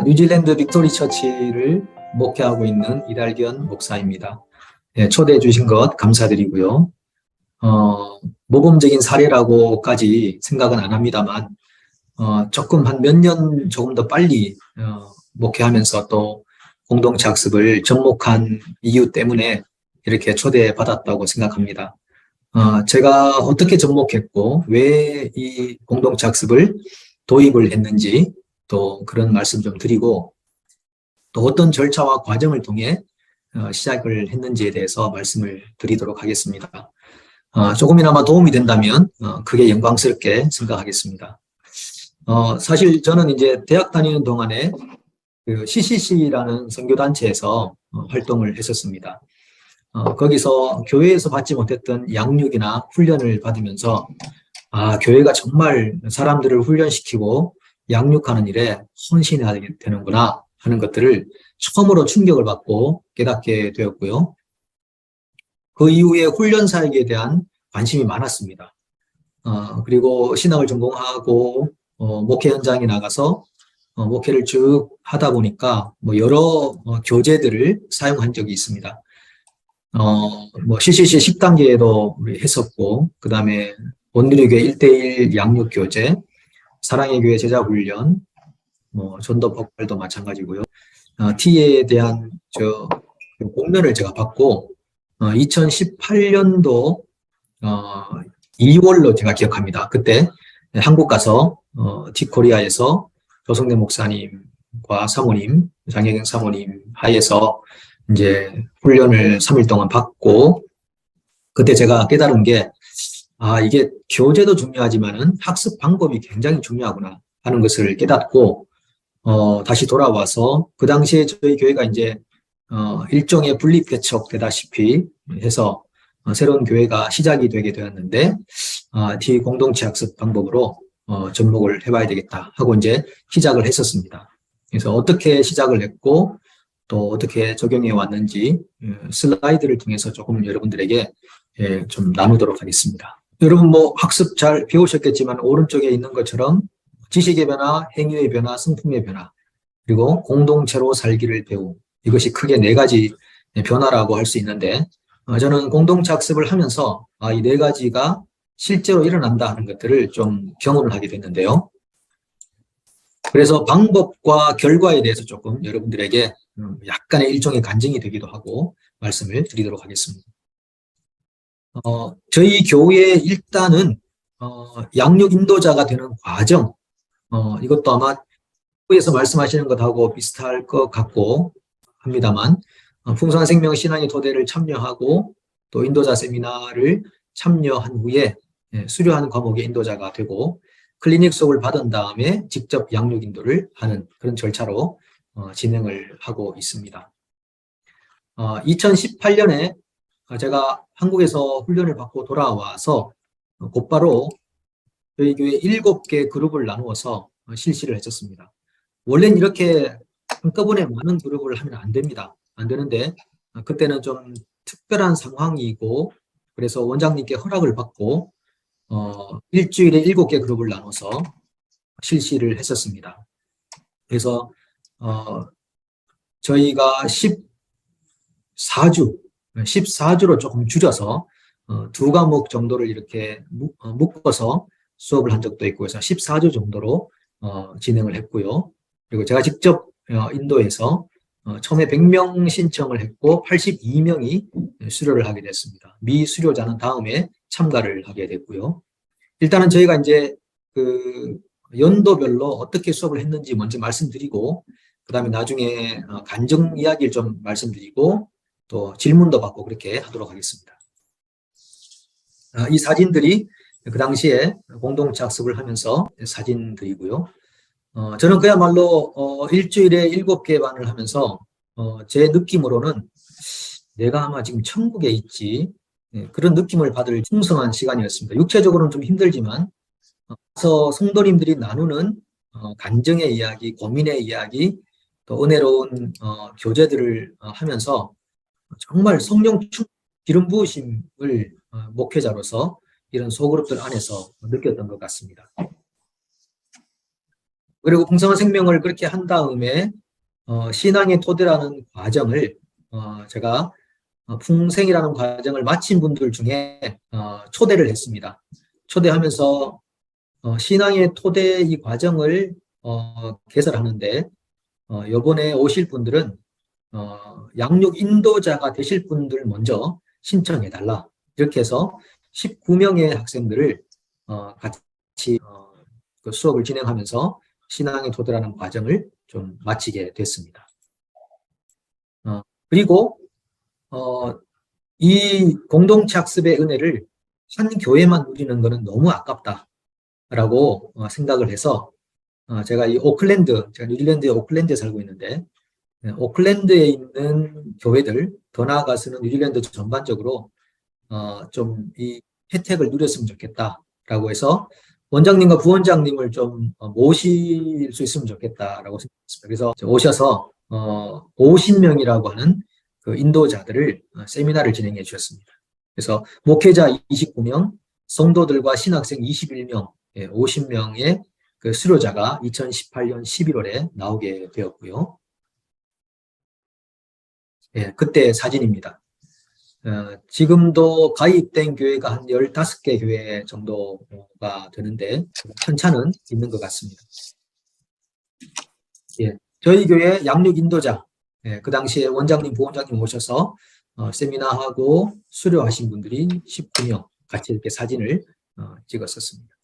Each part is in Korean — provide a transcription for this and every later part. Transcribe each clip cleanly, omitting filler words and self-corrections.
뉴질랜드 빅토리 처치를 목회하고 있는 이달견 목사입니다. 초대해 주신 것 감사드리고요. 모범적인 사례라고까지 생각은 안 합니다만, 조금 한 몇 년 조금 더 빨리 목회하면서 또 공동체 학습을 접목한 이유 때문에 이렇게 초대받았다고 생각합니다. 제가 어떻게 접목했고 왜 이 공동체 학습을 도입을 했는지 또 그런 말씀 좀 드리고, 또 어떤 절차와 과정을 통해 시작을 했는지에 대해서 말씀을 드리도록 하겠습니다. 조금이나마 도움이 된다면 크게 영광스럽게 생각하겠습니다. 사실 저는 이제 대학 다니는 동안에 그 CCC라는 선교단체에서 활동을 했었습니다. 거기서 교회에서 받지 못했던 양육이나 훈련을 받으면서 교회가 정말 사람들을 훈련시키고 양육하는 일에 헌신해야 되는구나 하는 것들을 처음으로 충격을 받고 깨닫게 되었고요. 그 이후에 훈련 사역에 대한 관심이 많았습니다. 그리고 신학을 전공하고 목회 현장에 나가서 목회를 쭉 하다 보니까 여러 교재들을 사용한 적이 있습니다. CCC 10단계도 우리 했었고, 그 다음에 온누리교회 1대1 양육 교재, 사랑의 교회 제자 훈련, 전도 폭발도 마찬가지고요. T에 대한 공면을 제가 받고, 2018년도 2월로 제가 기억합니다. 그때 한국 가서 T코리아에서 조성래 목사님과 사모님, 장혜경 사모님 하에서 이제 훈련을 3일 동안 받고, 그때 제가 깨달은 게 이게 교재도 중요하지만은 학습 방법이 굉장히 중요하구나 하는 것을 깨닫고, 다시 돌아와서 그 당시에 저희 교회가 이제 일종의 분립개척 되다시피 해서 새로운 교회가 시작이 되게 되었는데, T 공동체 학습 방법으로 접목을 해봐야 되겠다 하고 이제 시작을 했었습니다. 그래서 어떻게 시작을 했고 또 어떻게 적용해 왔는지 슬라이드를 통해서 조금 여러분들에게 좀 나누도록 하겠습니다. 여러분 학습 잘 배우셨겠지만 오른쪽에 있는 것처럼 지식의 변화, 행위의 변화, 성품의 변화, 그리고 공동체로 살기를 배움, 이것이 크게 4가지 변화라고 할 수 있는데, 저는 공동체 학습을 하면서 이 4가지가 실제로 일어난다 하는 것들을 좀 경험을 하게 됐는데요. 그래서 방법과 결과에 대해서 조금 여러분들에게 약간의 일종의 간증이 되기도 하고 말씀을 드리도록 하겠습니다. 저희 교회 일단은 양육 인도자가 되는 과정, 이것도 아마 에서 말씀하시는 것하고 비슷할 것 같고 합니다만, 풍성한 생명 신앙의 토대를 참여하고 또 인도자 세미나를 참여한 후에 수료하는 과목의 인도자가 되고 클리닉 수업을 받은 다음에 직접 양육 인도를 하는 그런 절차로 진행을 하고 있습니다. 2018년에 제가 한국에서 훈련을 받고 돌아와서 곧바로 저희 교회 7개 그룹을 나누어서 실시를 했었습니다. 원래는 이렇게 한꺼번에 많은 그룹을 하면 안 됩니다. 안 되는데 그때는 좀 특별한 상황이고, 그래서 원장님께 허락을 받고 일주일에 7개 그룹을 나눠서 실시를 했었습니다. 그래서 저희가 14주로 조금 줄여서 2과목 정도를 이렇게 묶어서 수업을 한 적도 있고 해서 14주 정도로 진행을 했고요. 그리고 제가 직접 인도해서 처음에 100명 신청을 했고 82명이 수료를 하게 됐습니다. 미수료자는 다음에 참가를 하게 됐고요. 일단은 저희가 이제 그 연도별로 어떻게 수업을 했는지 먼저 말씀드리고, 그 다음에 나중에 간증 이야기를 좀 말씀드리고 또 질문도 받고 그렇게 하도록 하겠습니다. 이 사진들이 그 당시에 공동체 학습을 하면서 사진들이고요. 저는 그야말로 일주일에 7개 반을 하면서 제 느낌으로는 내가 아마 지금 천국에 있지, 그런 느낌을 받을 풍성한 시간이었습니다. 육체적으로는 좀 힘들지만 그래서 성도님들이 나누는 간증의 이야기, 고민의 이야기, 또 은혜로운 교제들을 하면서 정말 성령 기름 부으심을 목회자로서 이런 소그룹들 안에서 느꼈던 것 같습니다. 그리고 풍성한 생명을 그렇게 한 다음에 신앙의 토대라는 과정을 제가 풍생이라는 과정을 마친 분들 중에 초대를 했습니다. 초대하면서 신앙의 토대 이 과정을 개설하는데 이번에 오실 분들은 양육 인도자가 되실 분들 먼저 신청해달라. 이렇게 해서 19명의 학생들을 같이 그 수업을 진행하면서 신앙의 토대라는 과정을 좀 마치게 됐습니다. 그리고 이 공동체 학습의 은혜를 한 교회만 누리는 것은 너무 아깝다라고 생각을 해서 제가 이 오클랜드, 제가 뉴질랜드의 오클랜드에 살고 있는데 오클랜드에 있는 교회들, 더 나아가서는 뉴질랜드 전반적으로 좀 이 혜택을 누렸으면 좋겠다라고 해서 원장님과 부원장님을 좀 모실 수 있으면 좋겠다라고 생각했습니다. 그래서 오셔서 50명이라고 하는 그 인도자들을 세미나를 진행해 주셨습니다. 그래서 목회자 29명, 성도들과 신학생 21명, 50명의 그 수료자가 2018년 11월에 나오게 되었고요. 예, 그때 사진입니다. 지금도 가입된 교회가 한 15개 교회 정도가 되는데 편차는 있는 것 같습니다. 예, 저희 교회 양육 인도자, 예, 그 당시에 원장님, 부원장님 오셔서 세미나하고 수료하신 분들이 19명 같이 이렇게 사진을 찍었었습니다.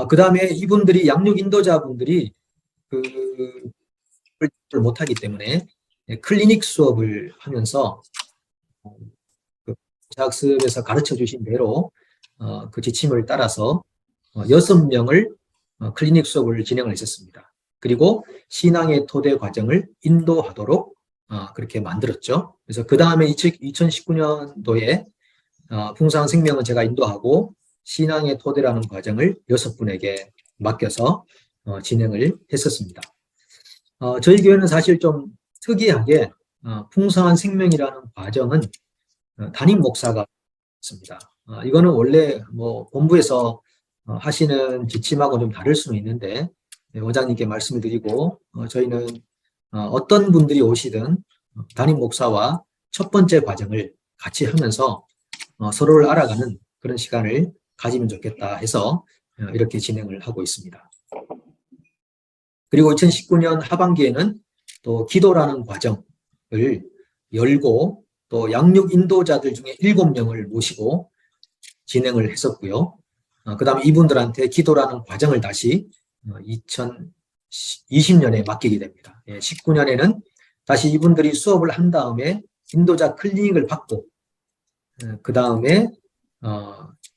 그 다음에 이분들이 양육 인도자분들이 그걸 못하기 때문에 클리닉 수업을 하면서 그 학습에서 가르쳐 주신 대로 그 지침을 따라서 6명을 클리닉 수업을 진행을 했었습니다. 그리고 신앙의 토대 과정을 인도하도록 그렇게 만들었죠. 그래서 그 다음에 2019년도에 풍성한 생명은 제가 인도하고 신앙의 토대라는 과정을 6분에게 맡겨서 진행을 했었습니다. 저희 교회는 사실 좀 특이하게 풍성한 생명이라는 과정은 담임 목사가 있습니다. 이거는 원래 뭐 본부에서 하시는 지침하고 좀 다를 수는 있는데 원장님께 말씀을 드리고 저희는 어떤 분들이 오시든 담임 목사와 첫 번째 과정을 같이 하면서 서로를 알아가는 그런 시간을 가지면 좋겠다 해서 이렇게 진행을 하고 있습니다. 그리고 2019년 하반기에는 또 기도라는 과정을 열고 또 양육 인도자들 중에 7명을 모시고 진행을 했었고요. 그 다음에 이분들한테 기도라는 과정을 다시 2020년에 맡기게 됩니다. 19년에는 다시 이분들이 수업을 한 다음에 인도자 클리닉을 받고 그 다음에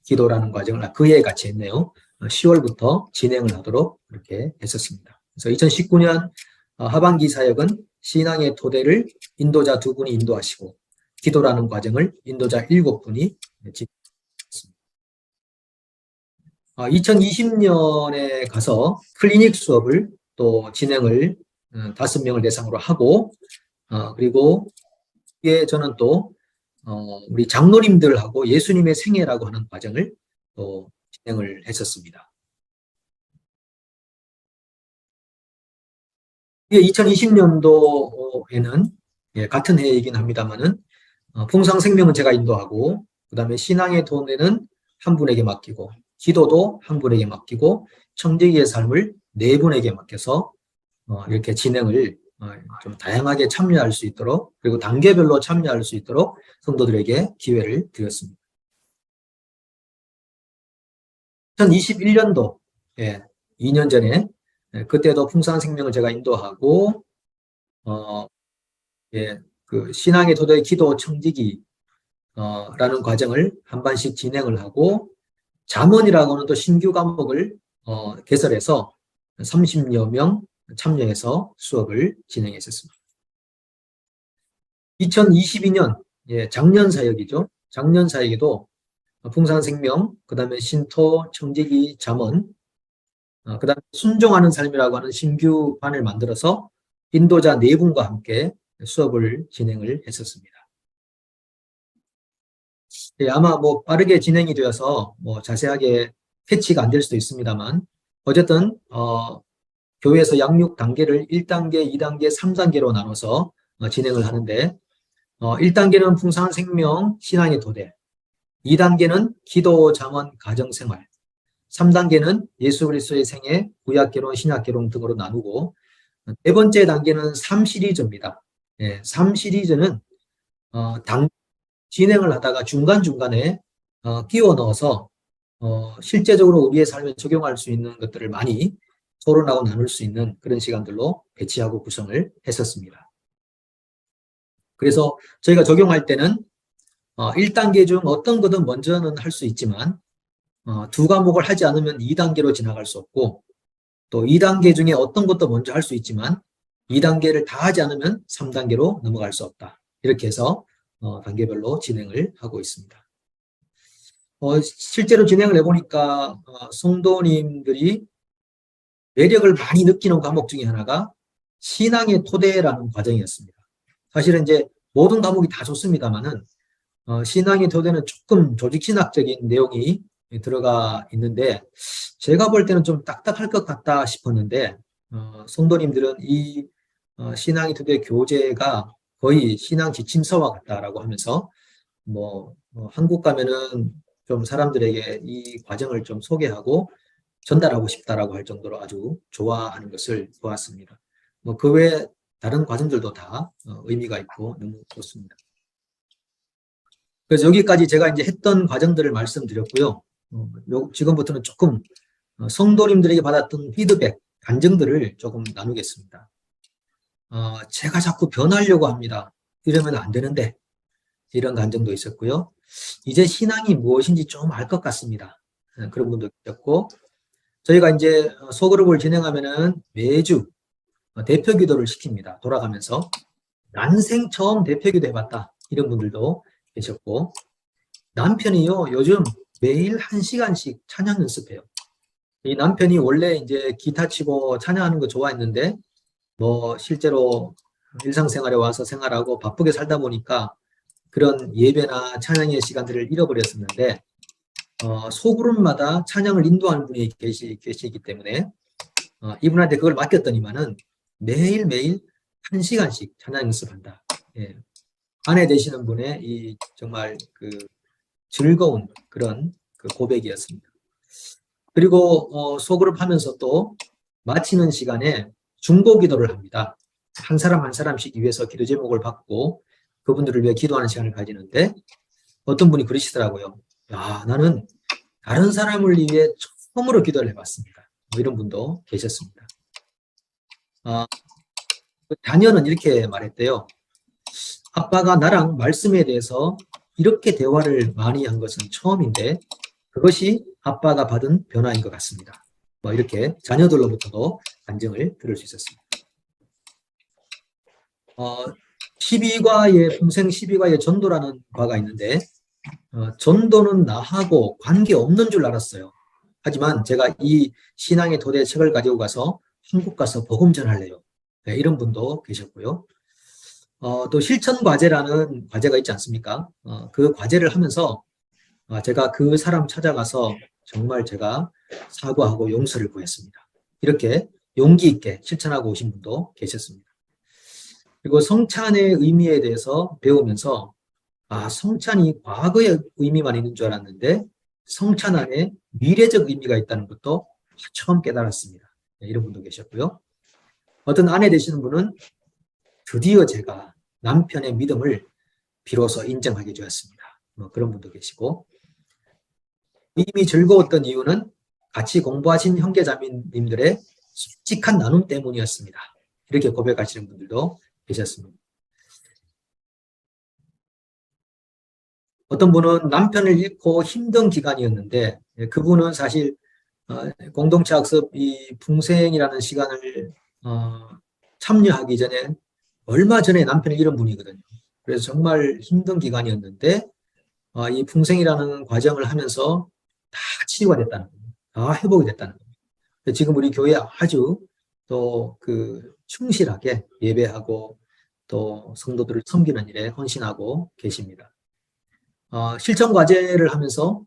기도라는 과정을 그해 같이 했네요. 10월부터 진행을 하도록 그렇게 했었습니다. 그래서 2019년 하반기 사역은 신앙의 토대를 인도자 2분이 인도하시고 기도라는 과정을 인도자 7분이 진행했습니다. 2020년에 가서 클리닉 수업을 또 진행을 5명을 대상으로 하고 그리고 이게 저는 또 우리 장로님들하고 예수님의 생애라고 하는 과정을 또 진행을 했었습니다. 이게 2020년도에는 같은 해이긴 합니다만은 풍성 생명은 제가 인도하고 그 다음에 신앙의 돈에는 한 분에게 맡기고 기도도 한 분에게 맡기고 청지기의 삶을 4분에게 맡겨서 이렇게 진행을 좀 다양하게 참여할 수 있도록 그리고 단계별로 참여할 수 있도록 성도들에게 기회를 드렸습니다. 2021년도 2년 전에 그때도 풍성한 생명을 제가 인도하고 그 신앙의 토대의 기도 청지기 라는 과정을 한 반씩 진행을 하고 잠언이라고 하는 또 신규 과목을 개설해서 30여 명 참여해서 수업을 진행했었습니다. 2022년 작년 사역이죠. 작년 사역에도 풍성한 생명, 그 다음에 신토, 청지기, 잠언, 그 다음에 순종하는 삶이라고 하는 신규 반을 만들어서 인도자 4분과 함께 수업을 진행을 했었습니다. 아마 뭐 빠르게 진행이 되어서 뭐 자세하게 캐치가 안 될 수도 있습니다만 어쨌든 교회에서 양육 단계를 1단계, 2단계, 3단계로 나눠서 진행을 하는데 1단계는 풍성한 생명, 신앙의 토대, 2단계는 기도, 잠언, 가정생활, 3단계는 예수 그리스도의 생애, 구약개론, 신약개론 등으로 나누고 네 번째 단계는 3시리즈입니다. 3시리즈는 진행을 하다가 중간중간에 끼워 넣어서 실제적으로 우리의 삶에 적용할 수 있는 것들을 많이 토론하고 나눌 수 있는 그런 시간들로 배치하고 구성을 했었습니다. 그래서 저희가 적용할 때는 1단계 중 어떤 거든 먼저는 할 수 있지만 두 과목을 하지 않으면 2단계로 지나갈 수 없고 또 2단계 중에 어떤 것도 먼저 할 수 있지만 2단계를 다 하지 않으면 3단계로 넘어갈 수 없다. 이렇게 해서 단계별로 진행을 하고 있습니다. 실제로 진행을 해보니까 성도님들이 매력을 많이 느끼는 과목 중에 하나가 신앙의 토대라는 과정이었습니다. 사실은 이제 모든 과목이 다 좋습니다만은 신앙의 토대는 조금 조직신학적인 내용이 들어가 있는데 제가 볼 때는 좀 딱딱할 것 같다 싶었는데 성도님들은 이 신앙의 토대 교재가 거의 신앙 지침서와 같다라고 하면서 한국 가면은 좀 사람들에게 이 과정을 좀 소개하고 전달하고 싶다라고 할 정도로 아주 좋아하는 것을 보았습니다. 그 외에 다른 과정들도 다 의미가 있고 너무 좋습니다. 그래서 여기까지 제가 이제 했던 과정들을 말씀드렸고요. 지금부터는 조금 성도님들에게 받았던 피드백, 감정들을 조금 나누겠습니다. 제가 자꾸 변하려고 합니다. 이러면 안 되는데 이런 감정도 있었고요. 이제 신앙이 무엇인지 좀 알 것 같습니다. 그런 분도 있었고 저희가 이제 소그룹을 진행하면은 매주 대표 기도를 시킵니다. 돌아가면서 난생 처음 대표 기도 해봤다 이런 분들도 계셨고 남편이요 요즘 매일 1시간씩 찬양 연습해요. 이 남편이 원래 이제 기타 치고 찬양하는 거 좋아했는데 실제로 일상생활에 와서 생활하고 바쁘게 살다 보니까 그런 예배나 찬양의 시간들을 잃어버렸었는데 소그룹마다 찬양을 인도하는 분이 계시기 때문에 이분한테 그걸 맡겼더니만은 매일매일 1시간씩 찬양 연습한다. 예. 아내 되시는 분의 이 정말 그 즐거운 그런 그 고백이었습니다. 그리고 소그룹 하면서 또 마치는 시간에 중보 기도를 합니다. 한 사람 한 사람씩 위해서 기도 제목을 받고 그분들을 위해 기도하는 시간을 가지는데 어떤 분이 그러시더라고요. 야, 나는 다른 사람을 위해 처음으로 기도를 해봤습니다. 이런 분도 계셨습니다. 자녀는 이렇게 말했대요. 아빠가 나랑 말씀에 대해서 이렇게 대화를 많이 한 것은 처음인데 그것이 아빠가 받은 변화인 것 같습니다. 이렇게 자녀들로부터도 간증을 들을 수 있었습니다. 12과의 풍생 12과의 전도라는 과가 있는데 전도는 나하고 관계없는 줄 알았어요. 하지만 제가 이 신앙의 토대 책을 가지고 가서 한국 가서 복음 전할래요. 네, 이런 분도 계셨고요. 또 실천 과제라는 과제가 있지 않습니까? 그 과제를 하면서 제가 그 사람 찾아가서 정말 제가 사과하고 용서를 구했습니다. 이렇게 용기 있게 실천하고 오신 분도 계셨습니다. 그리고 성찬의 의미에 대해서 배우면서 성찬이 과거의 의미만 있는 줄 알았는데 성찬 안에 미래적 의미가 있다는 것도 처음 깨달았습니다. 네, 이런 분도 계셨고요. 어떤 아내 되시는 분은 드디어 제가 남편의 믿음을 비로소 인정하게 되었습니다. 그런 분도 계시고 이미 즐거웠던 이유는 같이 공부하신 형제자매님들의 솔직한 나눔 때문이었습니다. 이렇게 고백하시는 분들도 계셨습니다. 어떤 분은 남편을 잃고 힘든 기간이었는데 그분은 사실 공동체 학습 이 풍생이라는 시간을 참여하기 전에 얼마 전에 남편을 잃은 분이거든요. 그래서 정말 힘든 기간이었는데 이 풍생이라는 과정을 하면서 다 치유가 됐다는 겁니다. 다 회복이 됐다는 겁니다. 지금 우리 교회 아주 또 충실하게 예배하고 또 성도들을 섬기는 일에 헌신하고 계십니다. 실천 과제를 하면서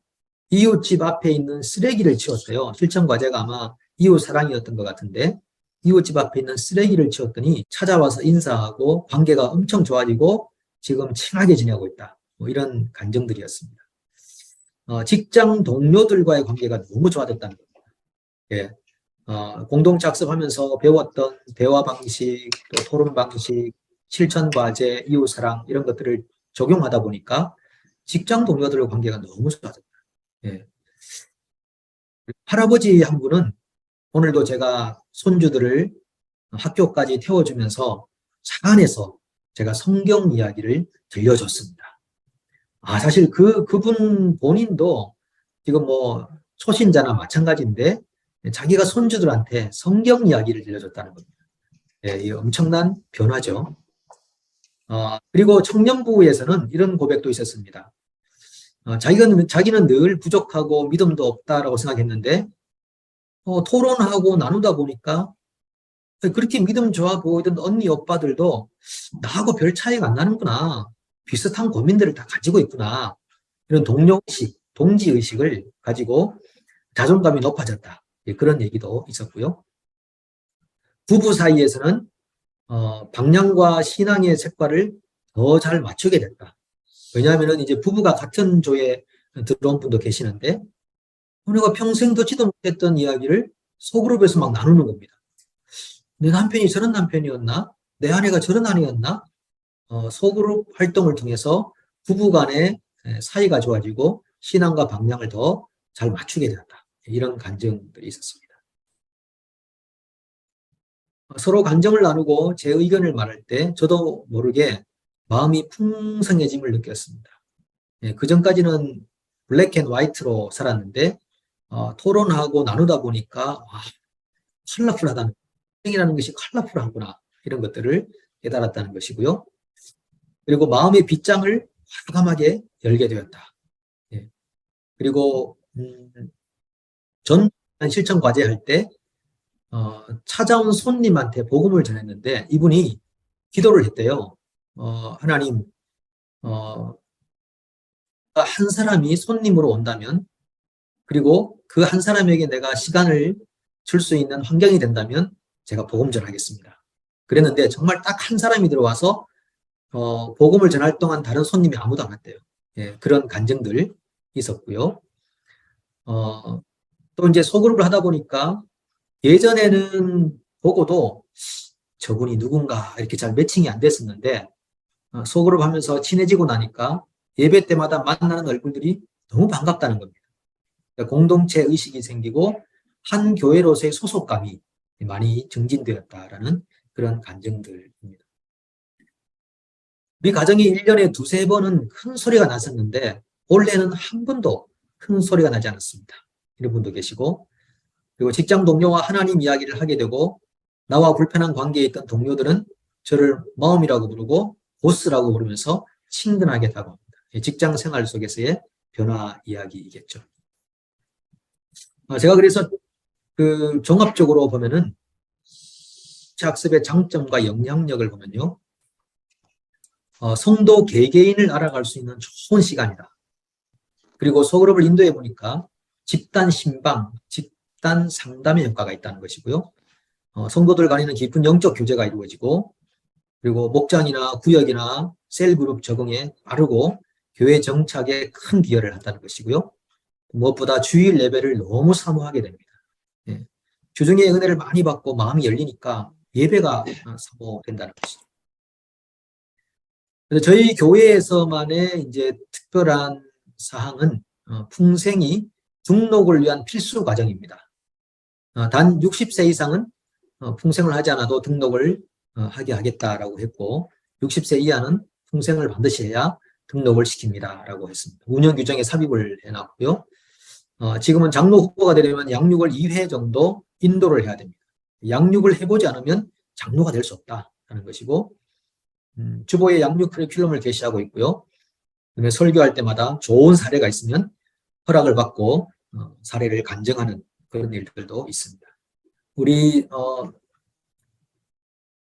이웃집 앞에 있는 쓰레기를 치웠어요. 실천 과제가 아마 이웃 사랑이었던 것 같은데 이웃집 앞에 있는 쓰레기를 치웠더니 찾아와서 인사하고 관계가 엄청 좋아지고 지금 친하게 지내고 있다. 뭐 이런 간증들이었습니다. 직장 동료들과의 관계가 너무 좋아졌다는 겁니다. 예. 공동체 학습하면서 배웠던 대화 방식, 또 토론 방식, 실천 과제, 이웃사랑 이런 것들을 적용하다 보니까 직장 동료들과 관계가 너무 좋아졌다. 예. 할아버지 한 분은 오늘도 제가 손주들을 학교까지 태워주면서 차 안에서 제가 성경 이야기를 들려줬습니다. 사실 그분 본인도 지금 뭐 초신자나 마찬가지인데 자기가 손주들한테 성경 이야기를 들려줬다는 겁니다. 예, 이 엄청난 변화죠. 그리고 청년부에서는 이런 고백도 있었습니다. 자기는 늘 부족하고 믿음도 없다라고 생각했는데 토론하고 나누다 보니까 그렇게 믿음 좋아 보이던 언니 오빠들도 나하고 별 차이가 안 나는구나. 비슷한 고민들을 다 가지고 있구나. 이런 동료의식, 동지의식을 가지고 자존감이 높아졌다. 그런 얘기도 있었고요. 부부 사이에서는 방향과 신앙의 색깔을 더 잘 맞추게 됐다. 왜냐하면 이제 부부가 같은 조에 들어온 분도 계시는데 우리가 평생 듣지도 못했던 이야기를 소그룹에서 막 나누는 겁니다. 내 남편이 저런 남편이었나? 내 아내가 저런 아내였나? 소그룹 활동을 통해서 부부 간의 사이가 좋아지고 신앙과 방향을 더 잘 맞추게 되었다. 이런 간증들이 있었습니다. 서로 간증을 나누고 제 의견을 말할 때 저도 모르게 마음이 풍성해짐을 느꼈습니다. 그 전까지는 블랙 앤 화이트로 살았는데 토론하고 나누다 보니까 컬러풀하다는, 인생이라는 것이 컬러풀하구나, 이런 것들을 깨달았다는 것이고요. 그리고 마음의 빗장을 과감하게 열게 되었다. 그리고 전 실천 과제 할 때 찾아온 손님한테 복음을 전했는데 이분이 기도를 했대요. 하나님, 한 사람이 손님으로 온다면, 그리고 그 한 사람에게 내가 시간을 줄 수 있는 환경이 된다면 제가 복음 전하겠습니다. 그랬는데 정말 딱 한 사람이 들어와서 복음을 전할 동안 다른 손님이 아무도 안 왔대요. 그런 간증들 있었고요. 또 이제 소그룹을 하다 보니까 예전에는 보고도 저분이 누군가 이렇게 잘 매칭이 안 됐었는데 소그룹 하면서 친해지고 나니까 예배 때마다 만나는 얼굴들이 너무 반갑다는 겁니다. 그러니까 공동체 의식이 생기고 한 교회로서의 소속감이 많이 증진되었다라는 그런 간증들입니다. 우리 가정이 1년에 두세 번은 큰 소리가 났었는데 올해는 한 번도 큰 소리가 나지 않았습니다. 이런 분도 계시고, 그리고 직장 동료와 하나님 이야기를 하게 되고 나와 불편한 관계에 있던 동료들은 저를 마음이라고 부르고 보스라고 부르면서 친근하게 다가옵니다. 직장 생활 속에서의 변화 이야기이겠죠. 제가 그래서 종합적으로 보면은 학습의 장점과 영향력을 보면요, 성도 개개인을 알아갈 수 있는 좋은 시간이다. 그리고 소그룹을 인도해 보니까 집단 신방, 집단 상담의 효과가 있다는 것이고요. 성도들 간에는 깊은 영적 교제가 이루어지고, 그리고 목장이나 구역이나 셀그룹 적응에 빠르고 교회 정착에 큰 기여를 한다는 것이고요. 무엇보다 주일 예배를 너무 사모하게 됩니다. 주중에 은혜를 많이 받고 마음이 열리니까 예배가 사모된다는 것이죠. 그래서 저희 교회에서만의 이제 특별한 사항은 풍생이 등록을 위한 필수 과정입니다. 단 60세 이상은 풍생을 하지 않아도 등록을 하게 하겠다라고 했고 60세 이하는 풍생을 반드시 해야 등록을 시킵니다 라고 했습니다. 운영 규정에 삽입을 해놨고요. 지금은 장로 후보가 되려면 양육을 2회 정도 인도를 해야 됩니다. 양육을 해보지 않으면 장로가 될 수 없다는 것이고, 주보에 양육 커리큘럼을 게시하고 있고요. 그다음에 설교할 때마다 좋은 사례가 있으면 허락을 받고 사례를 간증하는 그런 일들도 있습니다. 우리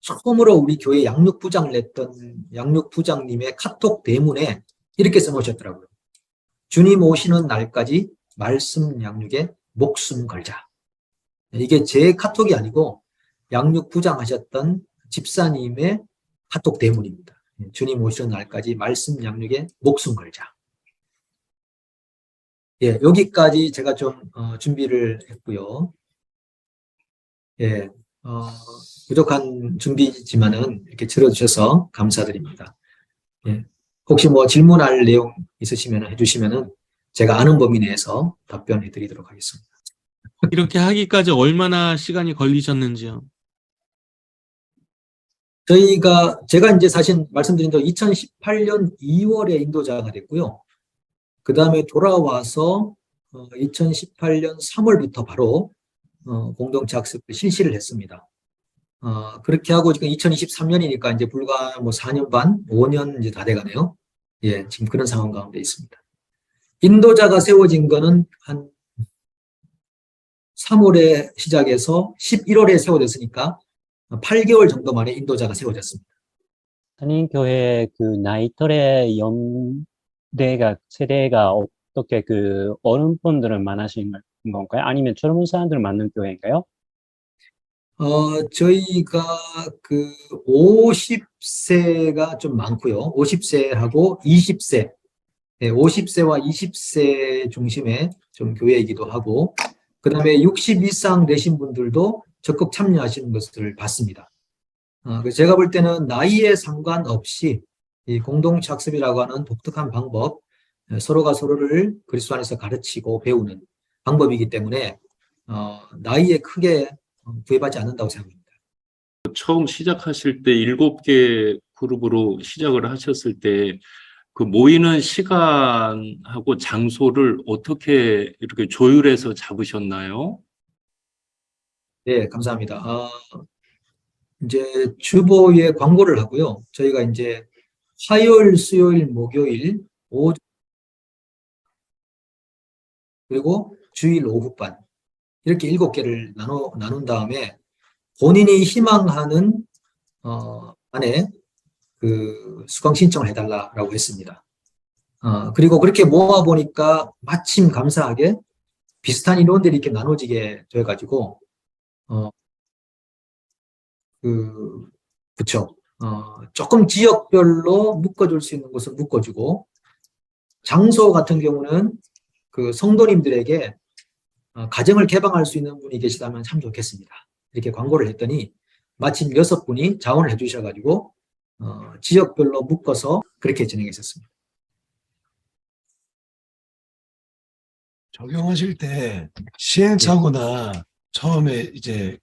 처음으로 우리 교회 양육부장을 냈던 양육부장님의 카톡 대문에 이렇게 써놓으셨더라고요. 주님 오시는 날까지 말씀 양육에 목숨 걸자. 이게 제 카톡이 아니고 양육 부장하셨던 집사님의 카톡 대문입니다. 주님 오시는 날까지 말씀 양육에 목숨 걸자. 예, 여기까지 제가 좀 준비를 했고요. 예, 부족한 준비지만은 이렇게 들어주셔서 감사드립니다. 예, 혹시 뭐 질문할 내용 있으시면 해주시면은 제가 아는 범위 내에서 답변해 드리도록 하겠습니다. 이렇게 하기까지 얼마나 시간이 걸리셨는지요? 제가 이제 사실 말씀드린 대로 2018년 2월에 인도자가 됐고요. 그 다음에 돌아와서 2018년 3월부터 바로 공동체 학습을 실시를 했습니다. 그렇게 하고 지금 2023년이니까 이제 불과 뭐 4년 반, 5년 이제 다 돼가네요. 예, 지금 그런 상황 가운데 있습니다. 인도자가 세워진 거는 한 3월에 시작해서 11월에 세워졌으니까 8개월 정도 만에 인도자가 세워졌습니다. 한인교회 그 나이터의 연대가 세대가 어떻게 그 어른분들을 만나신 건가요? 아니면 젊은 사람들을 만난 교회인가요? 저희가 그 50세가 좀 많고요. 50세하고 20세, 네, 50세와 20세 중심의 좀 교회이기도 하고, 그 다음에 60 이상 되신 분들도 적극 참여하시는 것을 봤습니다. 그래서 제가 볼 때는 나이에 상관없이 이 공동체 학습이라고 하는 독특한 방법, 서로가 서로를 그리스도 안에서 가르치고 배우는 방법이기 때문에 나이에 크게 구애받지 않는다고 생각합니다. 처음 시작하실 때 7개 그룹으로 시작을 하셨을 때 그 모이는 시간하고 장소를 어떻게 이렇게 조율해서 잡으셨나요? 네, 감사합니다. 이제 주보에 광고를 하고요. 저희가 이제 화요일, 수요일, 목요일, 오후 그리고 주일 오후반 이렇게 7개를 나눈 다음에 본인이 희망하는 안에 그 수강 신청을 해달라고 했습니다. 그리고 그렇게 모아보니까 마침 감사하게 비슷한 인원들이 이렇게 나눠지게 돼가지고 그쵸. 조금 지역별로 묶어줄 수 있는 곳은 묶어주고, 장소 같은 경우는 그 성도님들에게 가정을 개방할 수 있는 분이 계시다면 참 좋겠습니다. 이렇게 광고를 했더니 마침 6분이 자원을 해주셔가지고 지역별로 묶어서 그렇게 진행했었습니다. 적용하실 때 시행착오나 처음에 이제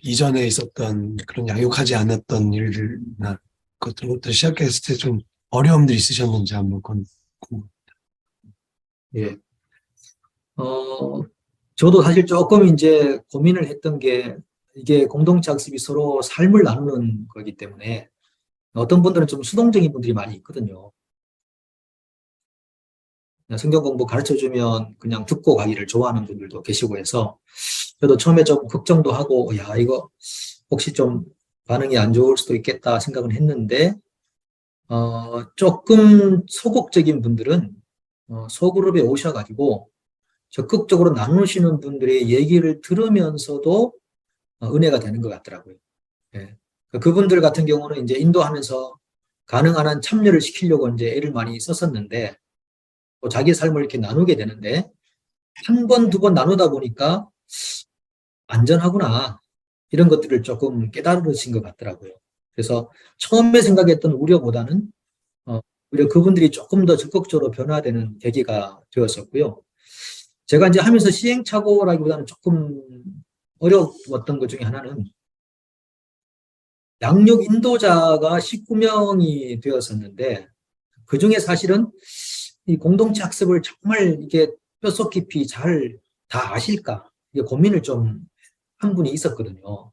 이전에 있었던 그런 양육하지 않았던 일들이나 그것들부터 시작했을 때 좀 어려움들이 있으셨는지 한번 궁금합니다. 예. 저도 사실 조금 이제 고민을 했던 게 이게 공동체 학습이 서로 삶을 나누는 거기 때문에 어떤 분들은 좀 수동적인 분들이 많이 있거든요. 성경 공부 가르쳐주면 그냥 듣고 가기를 좋아하는 분들도 계시고 해서 저도 처음에 좀 걱정도 하고 야 이거 혹시 좀 반응이 안 좋을 수도 있겠다 생각은 했는데 조금 소극적인 분들은 소그룹에 오셔가지고 적극적으로 나누시는 분들의 얘기를 들으면서도 은혜가 되는 것 같더라고요. 예. 그분들 같은 경우는 이제 인도하면서 가능한 한 참여를 시키려고 이제 애를 많이 썼었는데 또 자기 삶을 이렇게 나누게 되는데 한 번, 두 번 나누다 보니까 안전하구나 이런 것들을 조금 깨달으신 것 같더라고요. 그래서 처음에 생각했던 우려보다는 오히려 그분들이 조금 더 적극적으로 변화되는 계기가 되었었고요. 제가 이제 하면서 시행착오라기보다는 조금 어려웠던 것 중에 하나는 양육 인도자가 19명이 되었었는데 그 중에 사실은 이 공동체 학습을 정말 이게 뼛속 깊이 잘 다 아실까 이게 고민을 좀 한 분이 있었거든요.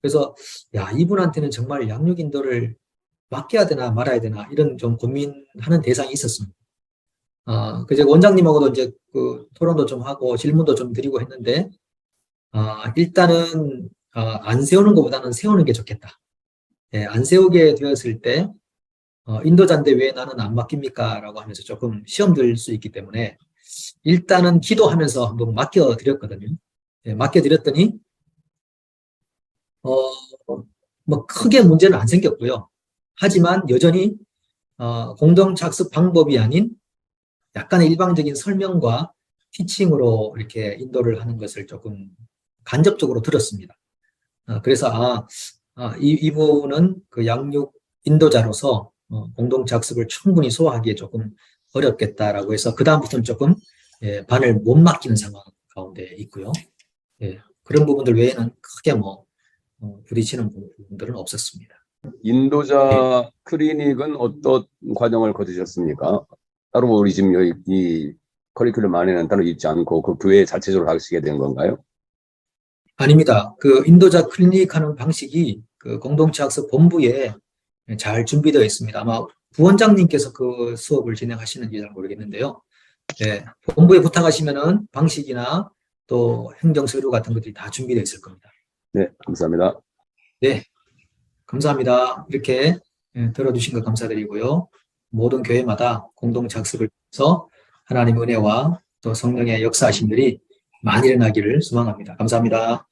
그래서 야 이분한테는 정말 양육 인도를 맡겨야 되나 말아야 되나 이런 좀 고민하는 대상이 있었습니다. 그제 원장님하고도 이제 그 토론도 좀 하고 질문도 좀 드리고 했는데 일단은 안 세우는 것보다는 세우는 게 좋겠다. 예, 안 세우게 되었을 때 인도자인데 왜 나는 안 맡깁니까? 라고 하면서 조금 시험 들 수 있기 때문에 일단은 기도하면서 한번 맡겨드렸거든요. 예, 맡겨드렸더니 뭐 크게 문제는 안 생겼고요. 하지만 여전히 공동착습 방법이 아닌 약간의 일방적인 설명과 티칭으로 이렇게 인도를 하는 것을 조금 간접적으로 들었습니다. 그래서 이분은 그 양육 인도자로서 공동착습을 충분히 소화하기에 조금 어렵겠다라고 해서 그다음부터는 조금 반을 못 맡기는 상황 가운데 있고요. 그런 부분들 외에는 크게 부딪히는 부분들은 없었습니다. 인도자 클리닉은 어떤 과정을 거두셨습니까? 따로 우리 지금 여기 이 커리큘럼 안에는 따로 있지 않고 그 교회 자체적으로 하시게 된 건가요? 아닙니다. 그 인도자 클리닉 하는 방식이 그 공동체 학습 본부에 잘 준비되어 있습니다. 아마 부원장님께서 그 수업을 진행하시는지 잘 모르겠는데요. 본부에 부탁하시면은 방식이나 또 행정 서류 같은 것들이 다 준비되어 있을 겁니다. 네, 감사합니다. 네, 감사합니다. 이렇게 들어주신 것 감사드리고요. 모든 교회마다 공동체 학습을 통해서 하나님의 은혜와 또 성령의 역사하심들이 많이 일어나기를 소망합니다. 감사합니다.